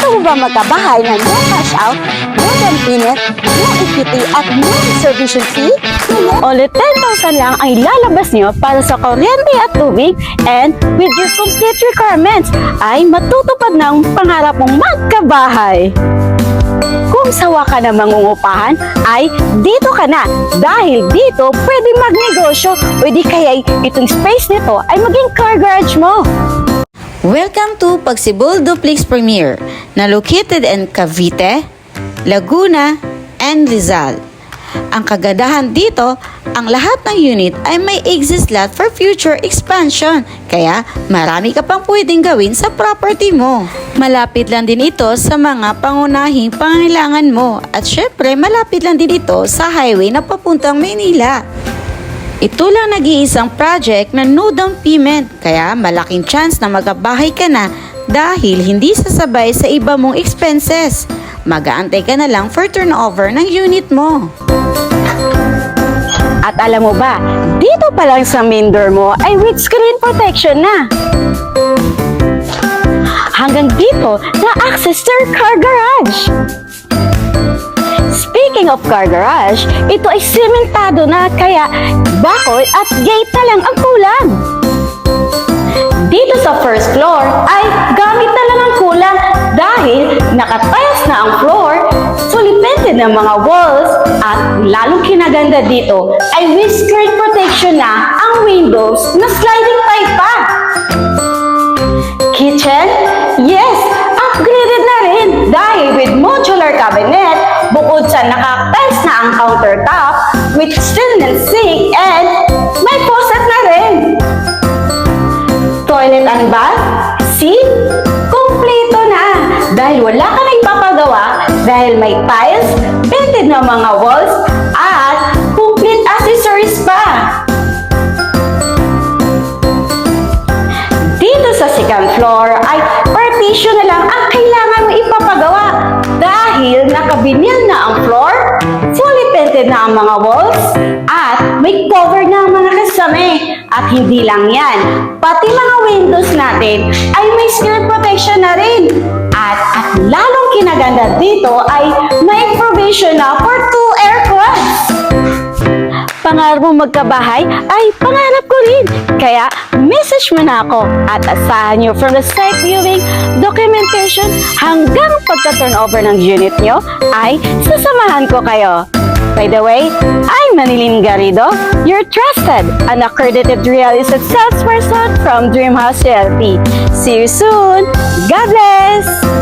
Gusto mo ba magkabahay na no cash out, no down payment, no equity at no reservation fee? Only 10,000 lang ang ilalabas nyo para sa kuryente at tubig, and with your complete requirements ay matutupad ng pangarap mong magkabahay. Kung sawa ka na mangungupahan, ay dito ka na dahil dito pwede magnegosyo o di kaya itong space nito ay maging car garage mo. Welcome to Pagsibol Duplex Premier na located in Cavite, Laguna, and Rizal. Ang kagandahan dito, ang lahat ng unit ay may exit lot for future expansion, kaya marami ka pang pwedeng gawin sa property mo. Malapit lang din ito sa mga pangunahing pangangailangan mo at syempre malapit lang din ito sa highway na papuntang Maynila. Ito lang nag-iisang project na no down payment, kaya malaking chance na magkabahay ka na dahil hindi sasabay sa iba mong expenses. Mag-aantay ka na lang for turnover ng unit mo. At alam mo ba, dito pa lang sa main door mo ay with screen protection na. Hanggang dito na access to your car garage. Speaking of car garage, ito ay sementado na kaya bakod at gate na lang ang kulang. Dito sa first floor ay gamit na lang ang kulang dahil nakatiles na ang floor, sulipented ng mga walls at lalong kinaganda dito ay with screen protection na ang windows na sliding type pa. Kitchen? Yes! Upgraded na rin dahil with modular cabinet, bukod sa nakatiles na ang countertop with stainless sink and may faucet na rin. Toilet and bath? See? Kompleto na! Dahil wala ka na ipapagawa dahil may tiles, painted na mga walls, at complete accessories pa. Dito sa second floor ay partition na lang ang kailangan mo ipapagawa dahil nakabinyl na ang floor, fully painted na ang mga walls, at may cover na ang mga kasami. At hindi lang yan, pati mga windows natin ay may screen protection na rin. At lalong kinaganda dito ay may provision na for 2 aircons. Pangarap mo magkabahay ay pangarap ko rin. Kaya message mo na ako at asahan nyo from the site viewing, documentation hanggang pagka-turnover ng unit nyo ay sasamahan ko kayo. By the way, I'm Manilyn Garrido, your trusted and accredited real estate salesperson from Dream House Realty. See you soon! God bless!